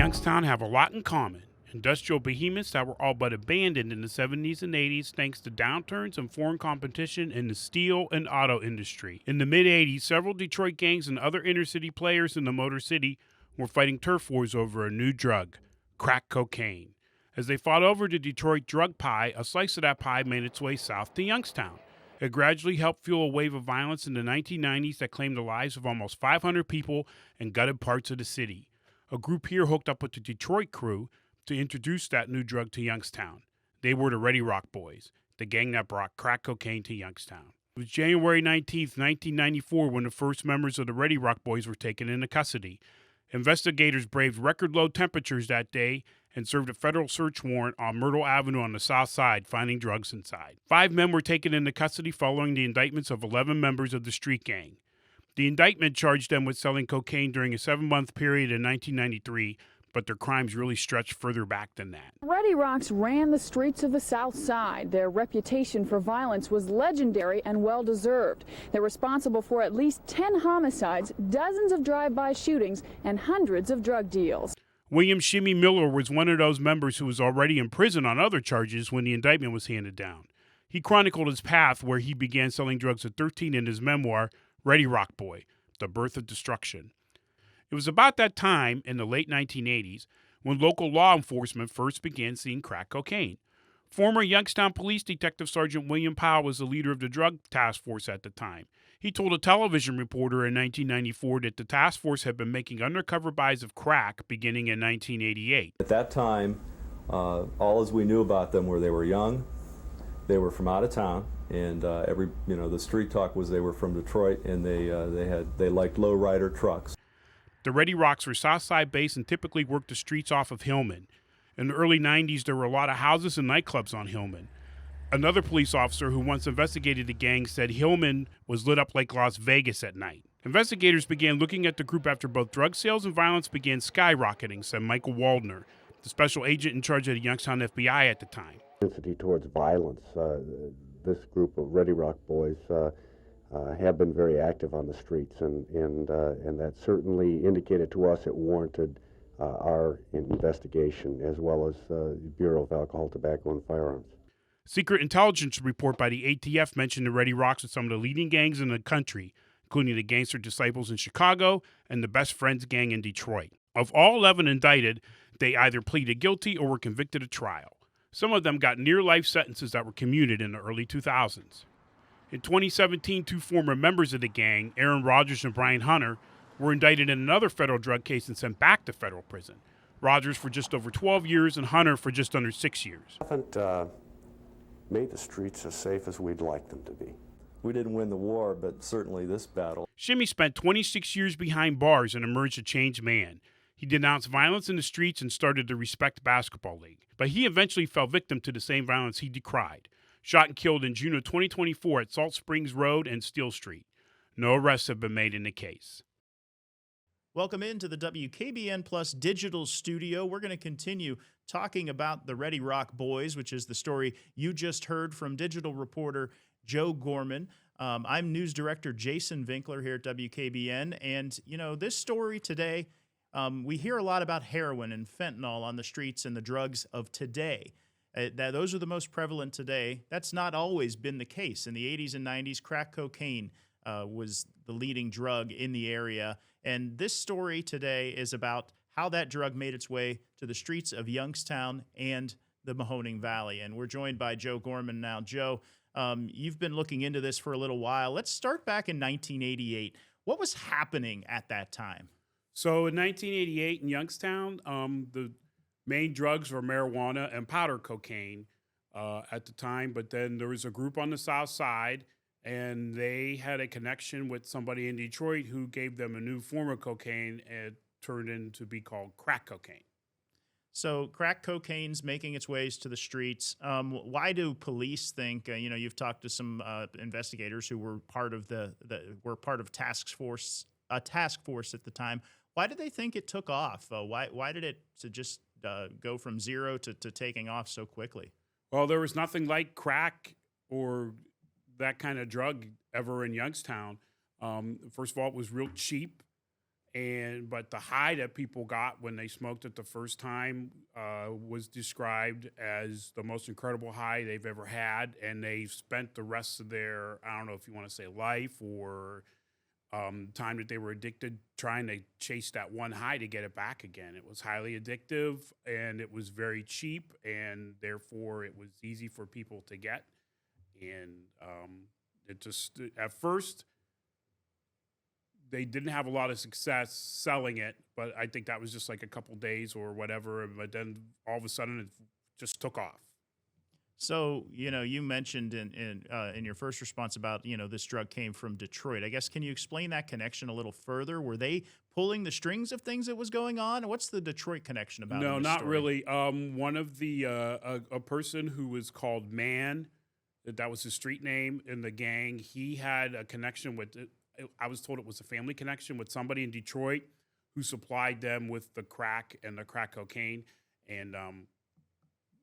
Youngstown have a lot in common. Industrial behemoths that were all but abandoned in the 70s and 80s thanks to downturns and foreign competition in the steel and auto industry. In the mid-80s, several Detroit gangs and other inner-city players in the Motor City were fighting turf wars over a new drug, crack cocaine. As they fought over the Detroit drug pie, a slice of that pie made its way south to Youngstown. It gradually helped fuel a wave of violence in the 1990s that claimed the lives of almost 500 people and gutted parts of the city. A group here hooked up with the Detroit crew to introduce that new drug to Youngstown. They were the Ready Rock Boys, the gang that brought crack cocaine to Youngstown. It was January 19th, 1994 when the first members of the Ready Rock Boys were taken into custody. Investigators braved record-low temperatures that day and served a federal search warrant on Myrtle Avenue on the south side, finding drugs inside. 5 men were taken into custody following the indictments of 11 members of the street gang. The indictment charged them with selling cocaine during a 7-month period in 1993, but their crimes really stretched further back than that. Ready Rocks ran the streets of the South Side. Their reputation for violence was legendary and well-deserved. They're responsible for at least 10 homicides, dozens of drive-by shootings, and hundreds of drug deals. William Shimmy Miller was one of those members who was already in prison on other charges when the indictment was handed down. He chronicled his path where he began selling drugs at 13 in his memoir, Ready Rock Boy, The Birth of Destruction. It was about that time, in the late 1980s, when local law enforcement first began seeing crack cocaine. Former Youngstown Police Detective Sergeant William Powell was the leader of the drug task force at the time. He told a television reporter in 1994 that the task force had been making undercover buys of crack beginning in 1988. At that time, all as we knew about them were they were young, they were from out of town, and the street talk was they were from Detroit, and they liked lowrider trucks. The Ready Rocks were Southside based and typically worked the streets off of Hillman. In the early 90s, there were a lot of houses and nightclubs on Hillman. Another police officer who once investigated the gang said Hillman was lit up like Las Vegas at night. Investigators began looking at the group after both drug sales and violence began skyrocketing, said Michael Waldner, the special agent in charge of the Youngstown FBI at the time. Intensity towards violence. This group of Ready Rock Boys have been very active on the streets, and that certainly indicated to us it warranted our investigation, as well as the Bureau of Alcohol, Tobacco, and Firearms. Secret intelligence report by the ATF mentioned the Ready Rocks as some of the leading gangs in the country, including the Gangster Disciples in Chicago and the Best Friends gang in Detroit. Of all 11 indicted, they either pleaded guilty or were convicted at trial. Some of them got near-life sentences that were commuted in the early 2000s. In 2017, 2 former members of the gang, Aaron Rogers and Brian Hunter, were indicted in another federal drug case and sent back to federal prison. Rogers for just over 12 years and Hunter for just under 6 years. Haven't made the streets as safe as we'd like them to be. We didn't win the war, but certainly this battle. Shimmy spent 26 years behind bars and emerged a changed man. He denounced violence in the streets and started the Respect Basketball League. But he eventually fell victim to the same violence he decried. Shot and killed in June of 2024 at Salt Springs Road and Steel Street. No arrests have been made in the case. Welcome into the WKBN Plus digital studio. We're going to continue talking about the Ready Rock Boys, which is the story you just heard from digital reporter Joe Gorman. I'm news director Jason Vinkler here at WKBN. And, this story today, we hear a lot about heroin and fentanyl on the streets and the drugs of today. Those are the most prevalent today. That's not always been the case. In the 80s and 90s, crack cocaine was the leading drug in the area. And this story today is about how that drug made its way to the streets of Youngstown and the Mahoning Valley. And we're joined by Joe Gorman now. Joe, you've been looking into this for a little while. Let's start back in 1988. What was happening at that time? So in 1988 in Youngstown, the main drugs were marijuana and powder cocaine at the time. But then there was a group on the south side, and they had a connection with somebody in Detroit who gave them a new form of cocaine, and it turned into be called crack cocaine. So crack cocaine's making its ways to the streets. Why do police think? You've talked to some investigators who were part of a task force at the time. Why did they think it took off? Why did it just go from zero to taking off so quickly? Well, there was nothing like crack or that kind of drug ever in Youngstown. First of all, it was real cheap, But the high that people got when they smoked it the first time was described as the most incredible high they've ever had, and they spent the rest of their, I don't know if you want to say life or time that they were addicted, trying to chase that one high to get it back again. It was highly addictive, and it was very cheap, and therefore it was easy for people to get. And it just, at first, they didn't have a lot of success selling it, but I think that was just like a couple days or whatever. But then all of a sudden, it just took off. So, you mentioned in your first response about, this drug came from Detroit. I guess, can you explain that connection a little further? Were they pulling the strings of things that was going on? What's the Detroit connection about? No, in this not story? really. One of the, a person who was called Man, that was his street name in the gang, he had a connection with, I was told it was a family connection with somebody in Detroit who supplied them with the crack and the crack cocaine. And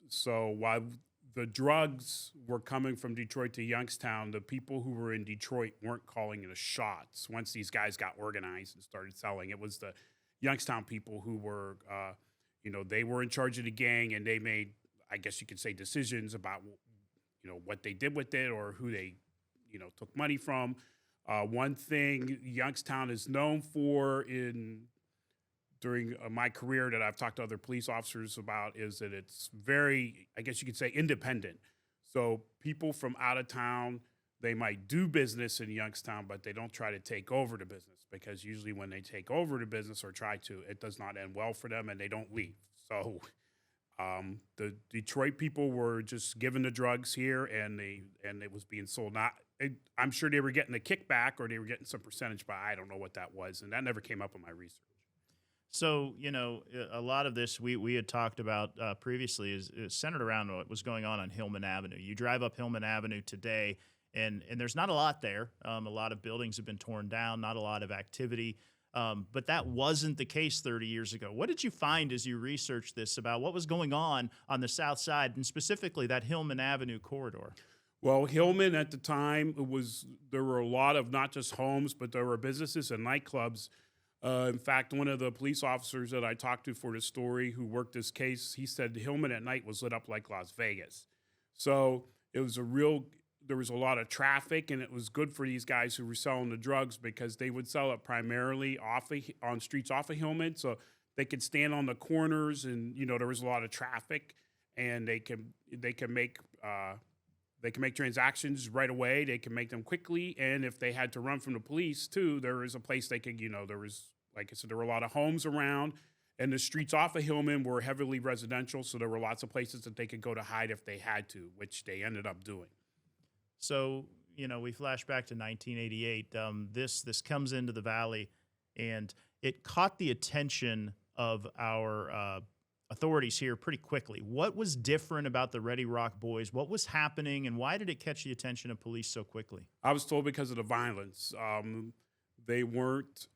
so while the drugs were coming from Detroit to Youngstown, the people who were in Detroit weren't calling it a shots. Once these guys got organized and started selling, it was the Youngstown people who were, they were in charge of the gang, and they made, I guess you could say, decisions about, what they did with it or who they, took money from. One thing Youngstown is known for during my career that I've talked to other police officers about is that it's very, I guess you could say, independent. So people from out of town, they might do business in Youngstown, but they don't try to take over the business, because usually when they take over the business or try to, it does not end well for them and they don't leave. So the Detroit people were just given the drugs here, and it was being sold. I'm sure they were getting a kickback or they were getting some percentage, but I don't know what that was, and that never came up in my research. So, a lot of this we had talked about previously is centered around what was going on Hillman Avenue. You drive up Hillman Avenue today, and there's not a lot there. A lot of buildings have been torn down, not a lot of activity. But that wasn't the case 30 years ago. What did you find as you researched this about what was going on the South Side, and specifically that Hillman Avenue corridor? Well, Hillman at the time, there were a lot of not just homes, but there were businesses and nightclubs. In fact, one of the police officers that I talked to for this story who worked this case, he said Hillman at night was lit up like Las Vegas. So there was a lot of traffic, and it was good for these guys who were selling the drugs, because they would sell it primarily on streets off of Hillman. So they could stand on the corners, and there was a lot of traffic, and they can make transactions right away. They can make them quickly, and if they had to run from the police too, there was a place they could. There was, like I said, there were a lot of homes around, and the streets off of Hillman were heavily residential, so there were lots of places that they could go to hide if they had to, which they ended up doing. So, we flash back to 1988. This comes into the Valley, and it caught the attention of our authorities here pretty quickly. What was different about the Ready Rock Boys? What was happening, and why did it catch the attention of police so quickly? I was told because of the violence. They weren't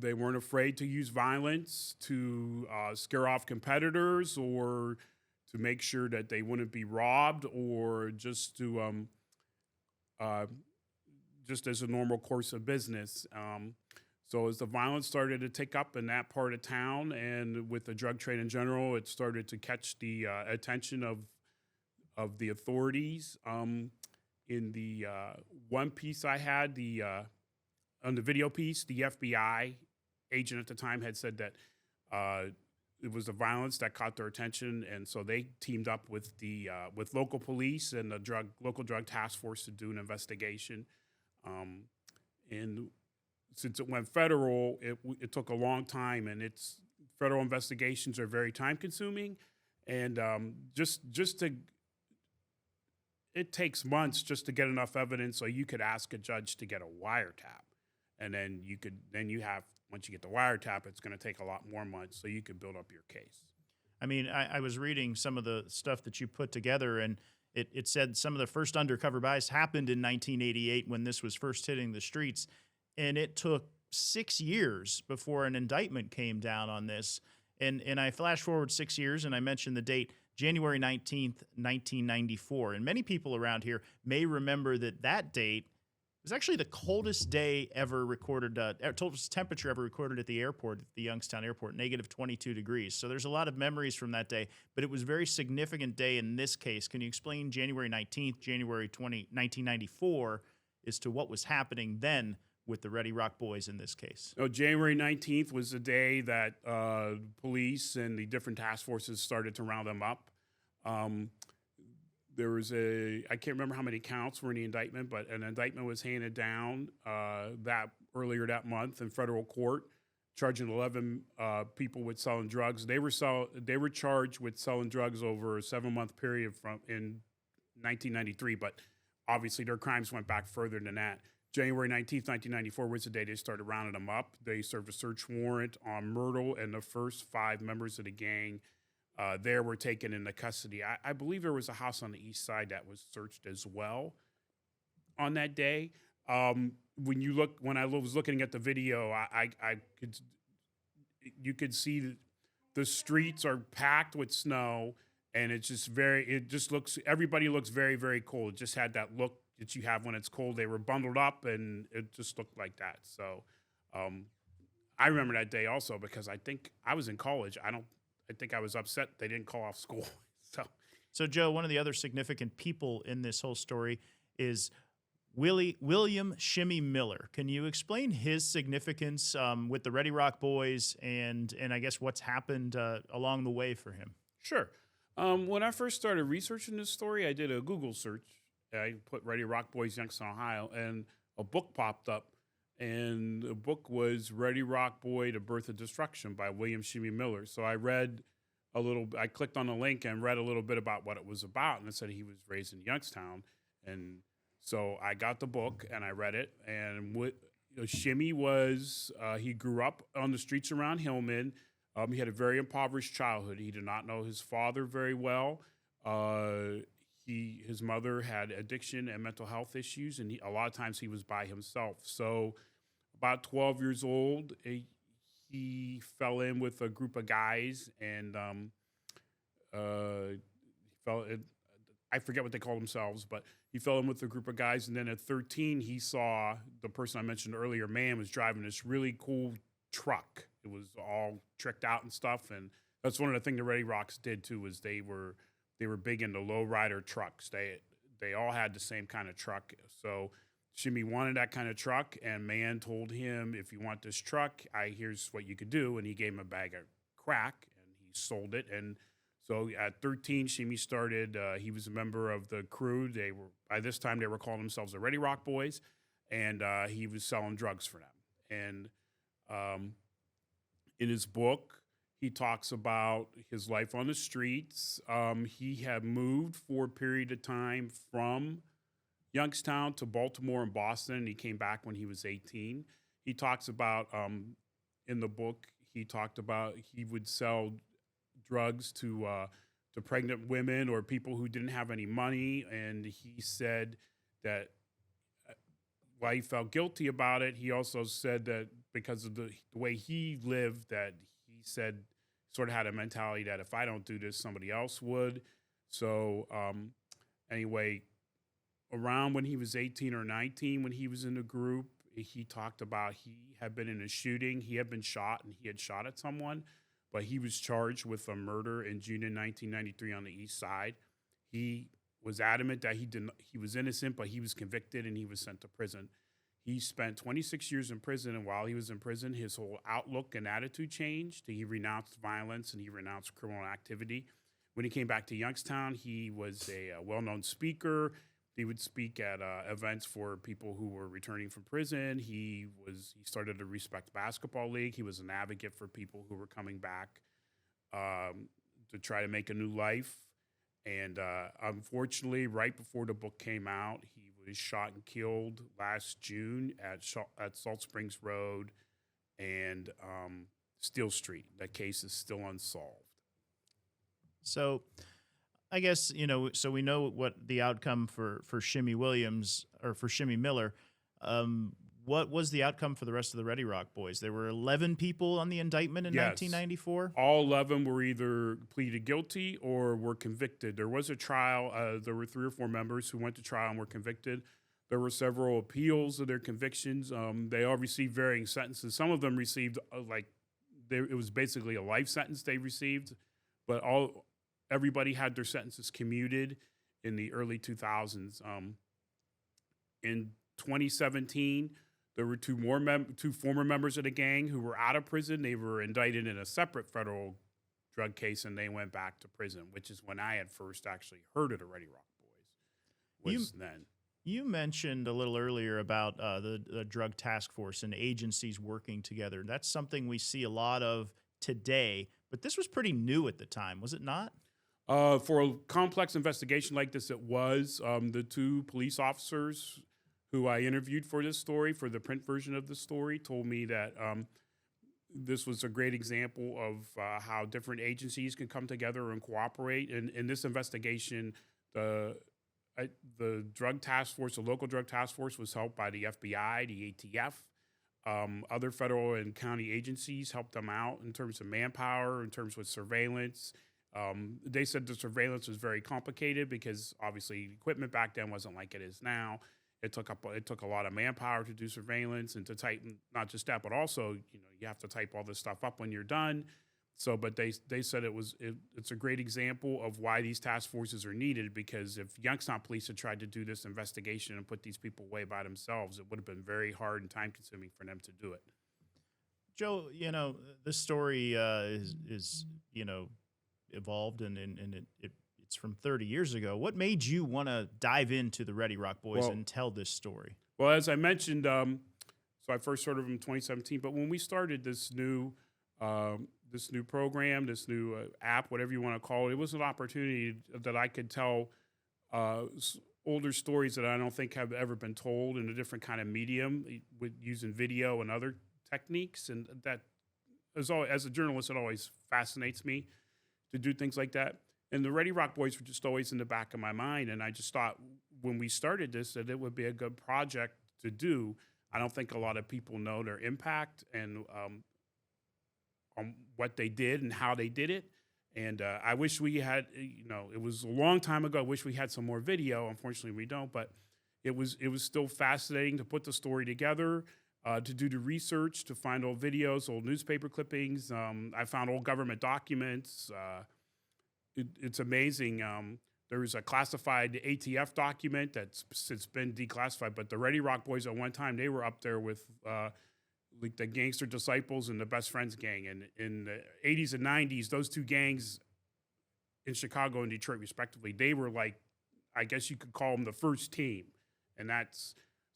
afraid to use violence to scare off competitors, or to make sure that they wouldn't be robbed, or just to just as a normal course of business. So as the violence started to tick up in that part of town, and with the drug trade in general, it started to catch the attention of the authorities. In the one piece I had, on the video piece, the FBI agent at the time had said that it was the violence that caught their attention, and so they teamed up with with local police and the local drug task force to do an investigation. And since it went federal, it took a long time, and federal investigations are very time consuming, and it takes months just to get enough evidence so you could ask a judge to get a wiretap, and then once you get the wiretap, it's going to take a lot more months so you could build up your case. I mean, I was reading some of the stuff that you put together, and it said some of the first undercover buys happened in 1988 when this was first hitting the streets, and it took 6 years before an indictment came down on this. And I flash forward 6 years, and I mentioned the date, January 19th, 1994. And many people around here may remember that date was actually the coldest day ever recorded, coldest temperature ever recorded at the airport, at the Youngstown Airport, negative 22 degrees. So there's a lot of memories from that day, but it was a very significant day in this case. Can you explain January 19th, January 1994, as to what was happening then with the Ready Rock Boys in this case? Oh, January 19th was the day that police and the different task forces started to round them up. There was I can't remember how many counts were in the indictment, but an indictment was handed down earlier that month in federal court, charging 11 people with selling drugs. They were charged with selling drugs over a 7-month period in 1993, but obviously their crimes went back further than that. January 19th, 1994 was the day they started rounding them up. They served a search warrant on Myrtle, and the first 5 members of the gang there were taken into custody. I believe there was a house on the east side that was searched as well on that day. When I was looking at the video, you could see the streets are packed with snow, and everybody looks very, very cold. It just had that look that you have when it's cold. They were bundled up, and it just looked like that. So I remember that day also because I think I was in college. I think I was upset they didn't call off school. So Joe, one of the other significant people in this whole story is William Shimmy Miller. Can you explain his significance with the Ready Rock Boys and I guess what's happened along the way for him? Sure. When I first started researching this story, I did a Google search. I put Ready Rock Boys, Youngstown, Ohio, and a book popped up. And the book was Ready Rock Boy, The Birth of Destruction by William Shimmy Miller. So I clicked on the link and read a little bit about what it was about, and it said he was raised in Youngstown. And so I got the book and I read it. And Shimmy was, he grew up on the streets around Hillman. He had a very impoverished childhood. He did not know his father very well. His mother had addiction and mental health issues, and a lot of times he was by himself. So about 12 years old, he fell in with a group of guys, and I forget what they called themselves, but he fell in with a group of guys. And then at 13, he saw the person I mentioned earlier, man, was driving this really cool truck. It was all tricked out and stuff, and that's one of the things the Ready Rocks did too. Was they were big into lowrider trucks. They all had the same kind of truck. So Shimmy wanted that kind of truck, and man told him, if you want this truck, here's what you could do. And he gave him a bag of crack, and he sold it. And so at 13, Shimmy started, he was a member of the crew. By this time, they were calling themselves the Ready Rock Boys, and he was selling drugs for them. And in his book, he talks about his life on the streets. He had moved for a period of time from Youngstown to Baltimore and Boston, and he came back when he was 18. He talks about, in the book, he talked about he would sell drugs to pregnant women or people who didn't have any money, and he said that while he felt guilty about it, he also said that because of the way he lived, that he said sort of had a mentality that if I don't do this, somebody else would. So anyway, around when he was 18 or 19, when he was in the group, he talked about he had been in a shooting. He had been shot, and he had shot at someone, but he was charged with a murder in June of 1993 on the east side. He was adamant that he was innocent, but he was convicted and he was sent to prison. He spent 26 years in prison, and while he was in prison, his whole outlook and attitude changed. He renounced violence and he renounced criminal activity. When he came back to Youngstown, he was a well-known speaker. He would speak at events for people who were returning from prison. He started a Respect Basketball League. He was an advocate for people who were coming back to try to make a new life. And unfortunately, right before the book came out, he was shot and killed last June at Salt Springs Road and Steel Street. That case is still unsolved. So I guess, so we know what the outcome for Shimmy Williams or for Shimmy Miller. What was the outcome for the rest of the Ready Rock Boys? There were 11 people on the indictment in 1994? All 11 were either pleaded guilty or were convicted. There was a trial. There were 3 or 4 members who went to trial and were convicted. There were several appeals of their convictions. They all received varying sentences. Some of them received it was basically a life sentence they received, but everybody had their sentences commuted in the early 2000s. In 2017, there were two former members of the gang who were out of prison. They were indicted in a separate federal drug case, and they went back to prison, which is when I had first actually heard of the Ready Rock Boys. You mentioned a little earlier about the drug task force and agencies working together. That's something we see a lot of today, but this was pretty new at the time, was it not? For a complex investigation like this, it was. The two police officers who I interviewed for this story, for the print version of the story, told me that this was a great example of how different agencies can come together and cooperate. And in this investigation, the drug task force, the local drug task force, was helped by the FBI, the ATF. Other federal and county agencies helped them out in terms of manpower, in terms of surveillance. They said the surveillance was very complicated because obviously equipment back then wasn't like it is now. It took a lot of manpower to do surveillance and to type, not just that, but also you have to type all this stuff up when you're done. So, but they said it's a great example of why these task forces are needed, because if Youngstown Police had tried to do this investigation and put these people away by themselves, it would have been very hard and time consuming for them to do it. Joe, this story is evolved and it's from 30 years ago. What made you want to dive into the Ready Rock Boys and tell this story? Well, as I mentioned, so I first heard of them in 2017, but when we started this new program, this new app, whatever you want to call it, it was an opportunity that I could tell older stories that I don't think have ever been told in a different kind of medium, with using video and other techniques. And that, as a journalist, it always fascinates me to do things like that. And the Ready Rock Boys were just always in the back of my mind. And I just thought when we started this that it would be a good project to do. I don't think a lot of people know their impact and on what they did and how they did it. And I wish we had, it was a long time ago. I wish we had some more video. Unfortunately, we don't. But it was still fascinating to put the story together, to do the research, to find old videos, old newspaper clippings. I found old government documents. It's amazing. There was a classified ATF document that's since been declassified, but the Ready Rock Boys at one time, they were up there with like the Gangster Disciples and the Best Friends gang. And in the 80s and 90s, those two gangs in Chicago and Detroit, respectively, they were like, I guess you could call them the first team. And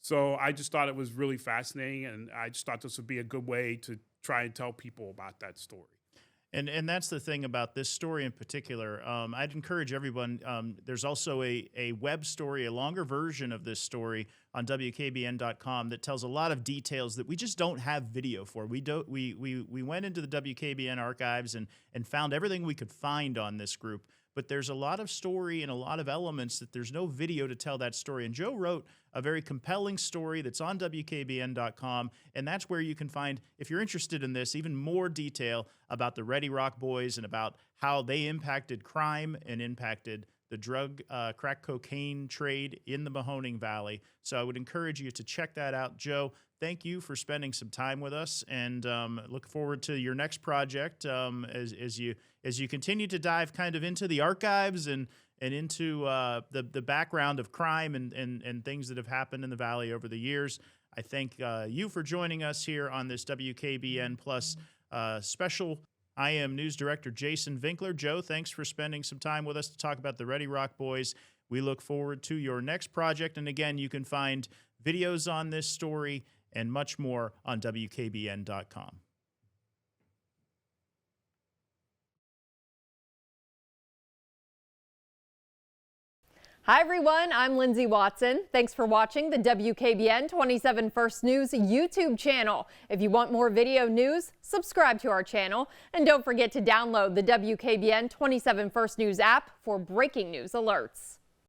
so I just thought it was really fascinating, and I just thought this would be a good way to try and tell people about that story. And that's the thing about this story in particular. I'd encourage everyone. There's also a web story, a longer version of this story on WKBN.com that tells a lot of details that we just don't have video for. We went into the WKBN archives and found everything we could find on this group. But there's a lot of story and a lot of elements that there's no video to tell that story. And Joe wrote a very compelling story that's on WKBN.com, and that's where you can find, if you're interested in this, even more detail about the Ready Rock Boys and about how they impacted crime and impacted the drug, crack cocaine trade in the Mahoning Valley. So I would encourage you to check that out. Joe, thank you for spending some time with us, and look forward to your next project as you continue to dive kind of into the archives and into the background of crime and things that have happened in the Valley over the years. I thank you for joining us here on this WKBN Plus special. I am News Director Jason Vinkler. Joe, thanks for spending some time with us to talk about the Ready Rock Boys. We look forward to your next project. And again, you can find videos on this story and much more on WKBN.com. Hi everyone, I'm Lindsay Watson. Thanks for watching the WKBN 27 First News YouTube channel. If you want more video news, subscribe to our channel. And don't forget to download the WKBN 27 First News app for breaking news alerts.